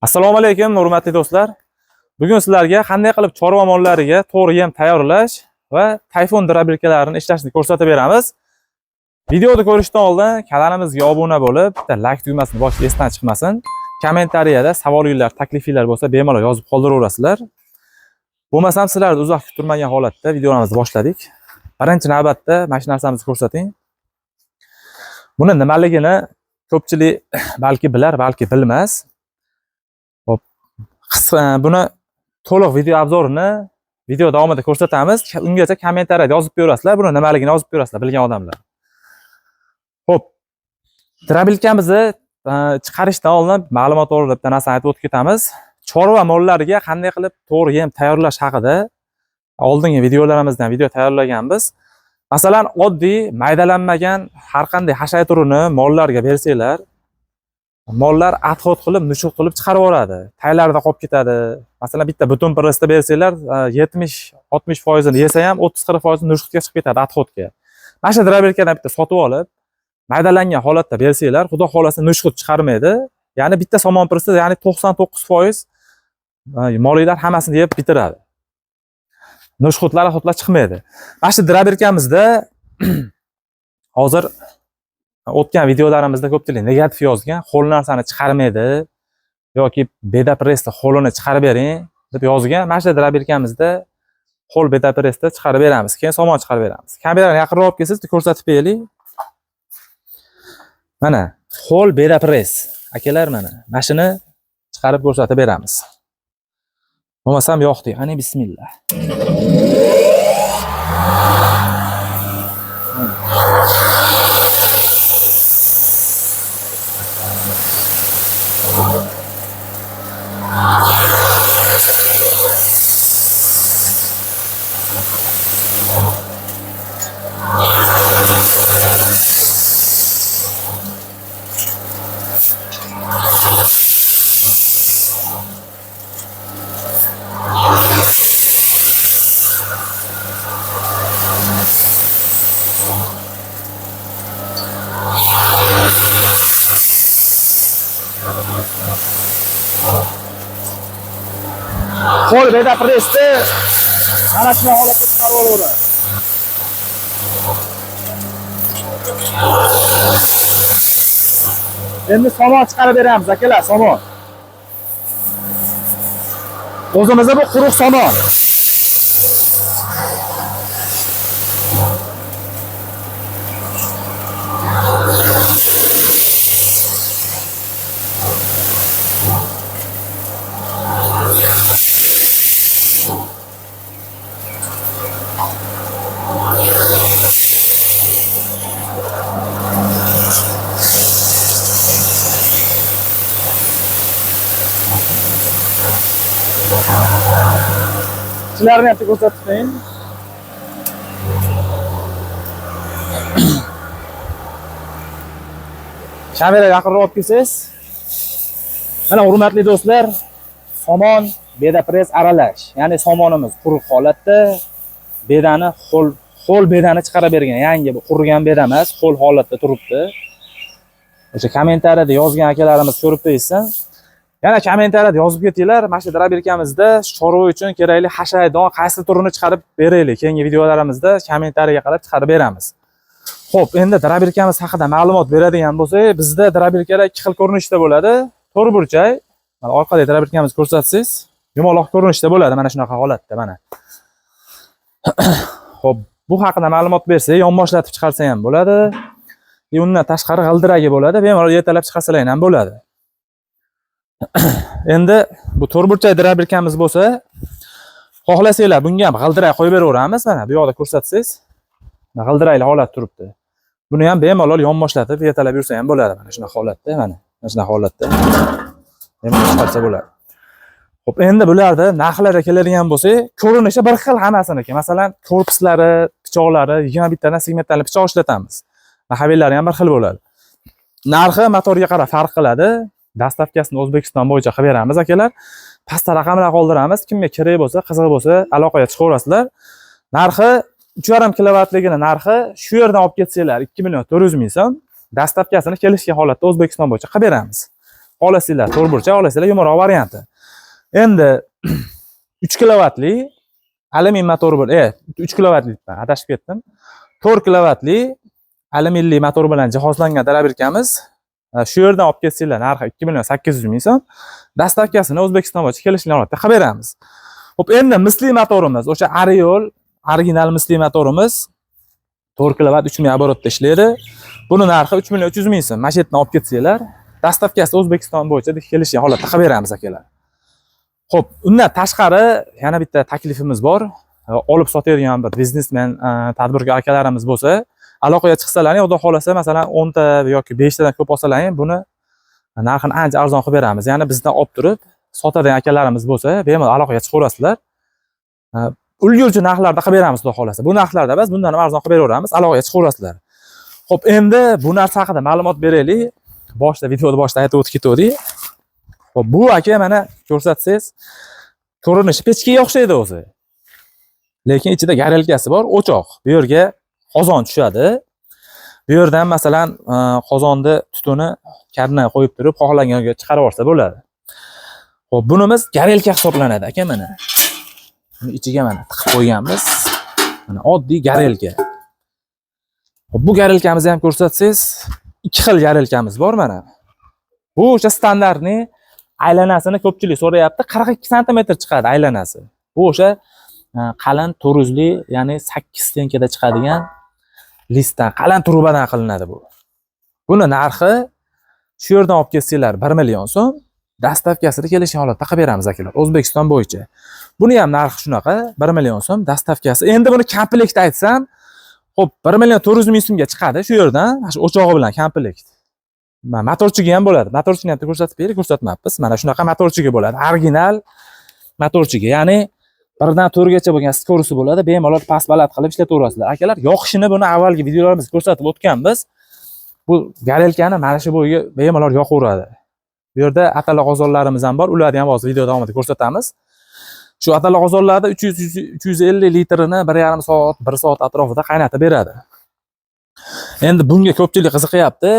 Assalomu alaykum, hurmatli do'stlar. Bugun sizlarga qanday qilib chorva mollariga to'g'ri yem tayyorlash va Tayfun drabirkalarini ishlashni ko'rsatib beramiz. Videoni ko'rishdan oldin kanalimizga obuna bo'lib, bitta like tugmasini bosishni esdan chiqmasin. Kommentariyada savolinglar, taklifinglar bo'lsa, bemalol yozib qoldiraverasizlar. Bo'lmasam sizlarni uzoq kuttirmagan holatda videolarimizni boshladik. Birinchi navbatda mana shu narsamizni ko'rsating. Buni nimaligini ko'pchilik balki bilar, balki bilmas. Buni to'liq video obzorini video davomida ko'rsatamiz. Ungacha kommentariyada yozib berasizlar. Buni nimaligini yozib berasizlar bilgan odamlar. Xo'p. Drabilkamizni chiqarishdan oldin ma'lumot to'g'risida bitta narsani aytib o'tib ketamiz. Chorva mollariga qanday qilib to'g'ri yem tayyorlash haqida oldingi videolarimizdan video tayyorlaganmiz. Masalan, oddiy maydalanmagan har qanday hashay turini mollarga bersanglar, mollar adxod qilib, nushuk qilib chiqarib yuboradi. Taylarda qolib ketadi. Masalan, bitta butun pressda bersanglar, 70-60% ni yesa ham 30-40% nushukka chiqib ketadi adxodga. Mana shu drabirkadan bitta sotib olib, maydalangan holatda bersanglar, xudo xolasa nushuk chiqarmaydi. Ya'ni bitta somon pressda, ya'ni 99% mollar hammasini yeb bitiradi. Nushuklar xudlar chiqmaydi. Mana shu drabirkamizda hozir o'tgan videolarimizda ko'pchilik negativ yozgan, xo'l narsani chiqarmaydi yoki beda pressda xo'lini chiqarib bering deb yozgan. Mana shu drabirkamizda xo'l beda pressda chiqarib beramiz, keyin somon chiqarib beramiz. Kamerani yaqinroq olib kelsangiz ko'rsatib beraylik. Mana xo'l beda press. Akalar mana shuni chiqarib ko'rsatib beramiz. Bo'lmasam yo'qdi. Qani bismillah. Xo'l beda pressda mana shu holatda chiqarib olaveradi. Endi somon chiqarib beramiz akalar, somon. O'zimizda bu quruq somon. Sizlarni ham ko'rsatib qo'ying. Kamera yaqinroq olib kelsangiz. Mana hurmatli do'stlar, somon beda press aralash. Ya'ni somonimiz quruq holatda, bedani xo'l bedani chiqarib bergan. Yangi bu qurigan beda emas, xo'l holatda turibdi. O'sha kommentariyada yozgan akalarimiz ko'rib qo'ysin. Yana kommentariyada yozib ketinglar. Mana shu drabirkamizda chorva uchun kerakli hashaydon qaysi turini chiqarib beraylik. Keyingi videolarimizda kommentariyaga qarab chiqarib beramiz. Xo'p, endi drabirkamiz haqida ma'lumot beradigan bo'lsak, bizda drabirkalar ikki xil ko'rinishda bo'ladi. To'rt burchak. Mana orqada drabirkamizni ko'rsatsangiz, yumaloq ko'rinishda bo'ladi mana shunaqa holatda mana. Xo'p, bu haqida ma'lumot bersak, yonboshlatib chiqarsa ham bo'ladi. Undan tashqari g'ildiragi bo'ladi, bemalol yetalab chiqarsalar ham bo'ladi. Endi bu to'rtburchak drabirkamiz bo'lsa, xohlasanglar bunga ham g'ildirak qo'yib beraveramiz. Mana bu yoqda ko'rsatsangiz, g'ildirakli holat turibdi. Buni ham bemalol yonboshlatib yetalab yursa ham bo'ladi. Mana shunaqa holatda, mana shunaqa holatda. Bemalol chiqarsa bo'ladi. Xo'p, endi bularda narxlarga keladigan bo'lsak, ko'rinishi bir xil hammasiniki. Masalan, korpuslari, pichoqlari 21 tadan segmentali pichoq ishlatamiz. Mahallari ham bir xil bo'ladi. Narxi motorga qarab farq qiladi. Dastavkasini O'zbekiston bo'yicha qilib beramiz akalar. Pastda raqamlar qoldiramiz. Kimga kerak bo'lsa, qiziq bo'lsa, aloqaga chiqaverasizlar. Narxi 3,5 kilovatligini narxi shu yerdan olib ketsanglar 2 million 400 ming so'm. Dastavkasini kelishgan holatda O'zbekiston bo'yicha qilib beramiz. Xohlasanglar to'rtburchak, xohlasanglar yumaloq varianti. Endi 3 kilovatli alyumin motori bor. 3 kilovatlikdan adashib ketdim. 4 kilovatli alyuminli motor bilan jihozlangan tarabirkamiz shu yerdan olib ketsanglar narxi 2.800.000 so'm. Dastavkasini O'zbekiston bo'yicha kelishli holatda qilib beramiz. Xo'p, endi misli motorimiz, o'sha Ariol original misli motorimiz 4 kilovat 3000 оборотda ishlaydi. Buni narxi 3.300.000 so'm. Mana shu yerdan olib ketsanglar, dastavkasi O'zbekiston bo'yicha kelishli holatda qilib beramiz akalar. Xo'p, undan tashqari yana bitta taklifimiz bor. Olib sotadigan bir biznesmen, tadbirkor akalarimiz bo'lsa, aloqaga chiqsalaring, xudo xolasa, masalan 10 ta yoki 5 tadan ko'p olsalaring, buni narxini ancha arzon qilib beramiz. Ya'ni bizdan olib turib sotadigan akalarimiz bo'lsa, bemalol aloqaga chiqaverasizlar. Ulgurji narxlarda qilib beramiz, xudo xolasa. Bu narxlarda biz bundan ham arzon qilib beraveramiz, aloqaga chiqaverasizlar. Xo'p, endi bu narsa haqida ma'lumot beraylik. Videoda boshida aytib o'tib ketdik. Xo'p, bu aka mana ko'rsatsangiz, ko'rinishi pechkaga o'xshaydi o'zi. Lekin ichida garelkasi bor, o'choq. Bu yerga qozon tushadi. Bu yerdan masalan qozonni tutuni karna qo'yib turib, xohlagan joyga chiqarib olsa bo'ladi. Xo'p, bunimiz garelka hisoblanadi aka mana. Buni ichiga mana tiqib qo'yganmiz. Mana oddiy garelka. Xo'p, bu garelkamizni ham ko'rsatsangiz, ikki xil garelkamiz bor mana. Bu o'sha standartning aylanasini ko'pchilik so'rayapti. 42 sm chiqadi aylanasi. Bu o'sha qalin toruzli, ya'ni 8 tenkada chiqadigan listdan, qalin trubadan qilinadi bu. Buni narxi shu yerdan olib kelsanglar 1 million so'm, dastavkasini kelishgan holatda qilib beramiz akalar, O'zbekiston bo'yicha. Buni ham narxi shunaqa, 1 million so'm dastavkasi. Endi buni komplekt aytsam, xo'p, 1.400.000 so'mga chiqadi shu yerdan, shu o'chog'i bilan komplekt. Motorchiga ham bo'ladi. Motorchini ham ko'rsatib bering, ko'rsatmabmiz. Mana shunaqa motorchiga bo'ladi. Original motorchiga, ya'ni 1 dan 4 gacha bo'lgan skorusi bo'ladi. Bemalol past-baland qilib ishlataverasizlar. Akalar, yoqishini buni avvalgi videolarimizda ko'rsatib o'tganmiz. Bu garelkani mana shu bo'yiga bemalol yoqaveradi. Bu yerda atala g'ozonlarimiz ham bor. Ularni ham hozir video davomida ko'rsatamiz. Shu atala g'ozonlarda 300-350 litrini 1,5 soat, 1 soat atrofida qaynatib beradi. Endi bunga ko'pchilik qiziqyapti.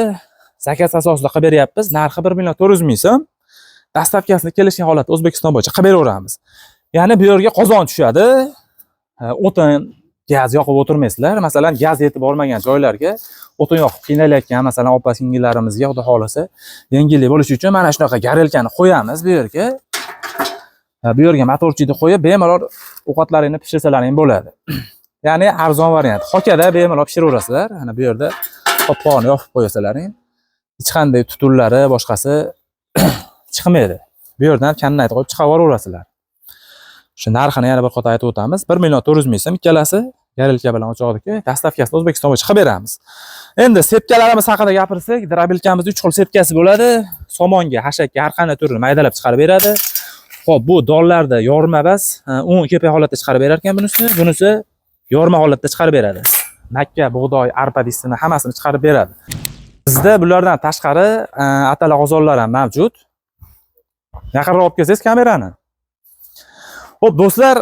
Zakaz asosida qilib beryapmiz. Narxi 1.400.000 so'm. Dastavkasini kelishgan holatda O'zbekiston bo'yicha qilib beraveramiz. Ya'ni bu yerga qozon tushadi. O'tin, gaz yoqib o'tirmaysizlar. Masalan, gaz yetib bormagan joylarga o'tin yoqib qiynalayotgan, masalan, opa-singillarimizga xudo xolasa yengillik bo'lishi uchun mana shunaqa garelkani qo'yamiz bu yerga. Bu yerga motorchini qo'yib, bemalol ovqatlaringni pishirsalaring bo'ladi. Ya'ni arzon variant. Xokada bemalol pishiraverasizlar. Mana bu yerda qopqog'ini yopib qo'yasalaring. Hech qanday tutunlari, boshqasi chiqmaydi. Bu yerdan kannayni qo'yib chiqarib yuborasizlar. Shu narxini yana bir qator aytib o'tamiz. 1.400.000 so'm ikkalasi garelka bilan o'choqdagi dastavkasini O'zbekiston bo'yicha qilib beramiz. Endi sepkalarimiz haqida gapirsak, drabilkamiz 3 xil sepkasi bo'ladi. Somonga, hashakka har qanday turini maydalab chiqarib beradi. Xo'p, bu donlarda yorma bas, un kepak holatda chiqarib berar ekan bunisi. Bunisi yorma holatda chiqarib beradi. Makka, bug'doy, arpa disini hammasini chiqarib beradi. Bizda bulardan tashqari atala g'ozonlar ham mavjud. Yaqinroq olib kelsangiz kamerani. Xo'p, do'stlar,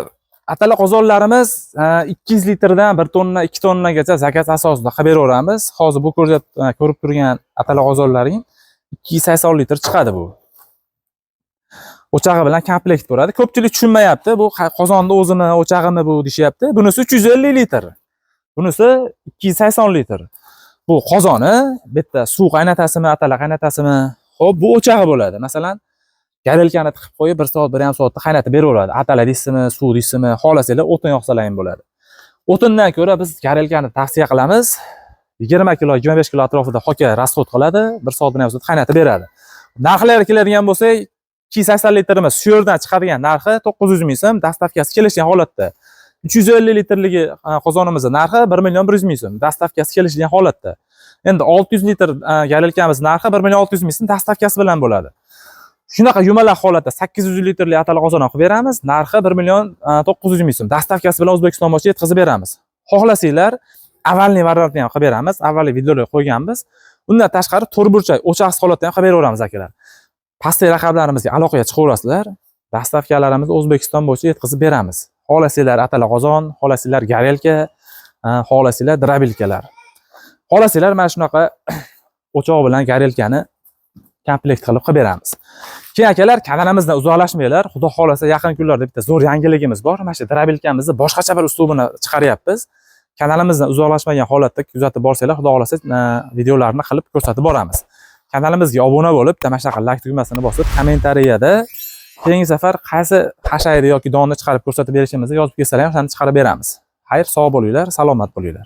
atala qozonlarimiz 200 litrdan 1 tonna, 2 tonnagacha zakaz asosida qilib beraveramiz. Hozir bu ko'rib turgan atala qozonlaring 280 litr chiqadi bu. O'chog'i bilan komplekt bo'ladi. Ko'pchilik tushunmayapti. Bu qozonni o'zini o'chog'imi bu deyapti. Bunisi 350 litr. Bunisi 280 litr. Bu qozoni, bitta suv qaynatasimi, atala qaynatasimi? Xo'p, bu o'chog'i bo'ladi. Masalan, garelkani tiqib qo'yib 1 soat, 1,5 soatda qaynatib beraveradi. Atala deysizmi, suv deysizmi, xohlasanglar o'tin yoqsalaring bo'ladi. O'tindan ko'ra biz garelkani tavsiya qilamiz. 20 kilo, 25 kilo atrofida hoka rasxod qiladi, 1 soat, 1,5 soat qaynatib beradi. Narxlariga keladigan bo'lsak, 280 litrimiz shu yerdan chiqadigan narxi 900.000 so'm, dastavkasi kelishgan holatda. 350 litrligi qozonimizning narxi 1.100.000 so'm, dastavkasi kelishgan holatda. Endi 600 litr garelkamiz narxi 1.600.000 so'm dastavkasi bilan bo'ladi. Shunaqa yumaloq holatda 800 litrli atala qozon qilib beramiz. Narxi 1.900.000 so'm. Dastavkasi bilan O'zbekiston bo'yicha yetkazib beramiz. Xohlasanglar, avvalgi variantni ham qilib beramiz. Avvalgi videolarga qo'yganmiz. Undan tashqari to'rtburchak o'chaqsiz holatda ham qilib beraveramiz akalar. Pastdagi raqamlarimizga aloqaga chiqaverasizlar. Dastavkalarimizni O'zbekiston bo'yicha yetkazib beramiz. Xohlasanglar atala qozon, xohlasanglar garelka, xohlasanglar drabilkalar. Xohlasanglar mana shunaqa o'choq bilan garelkani komplekt qilib beramiz. Keyin akalar, kanalimizdan uzoqlashmanglar. Xudo xolasa yaqin kunlarda bitta zo'r yangiligimiz bor. Mana shu drabilkamizni boshqacha bir uslubini chiqaryapmiz. Kanalimizdan uzoqlashmagan holatda kuzatib borsanglar, xudo xolasa videolarni qilib ko'rsatib boramiz. Kanalimizga obuna bo'lib, mana shunaqa like tugmasini bosib, kommentariyada keyingi safar qaysi hashayri yoki donni chiqarib ko'rsatib berishimizni yozib kelsalar ham o'shani chiqarib beramiz. Xayr, sog' bo'linglar, salomat bo'linglar.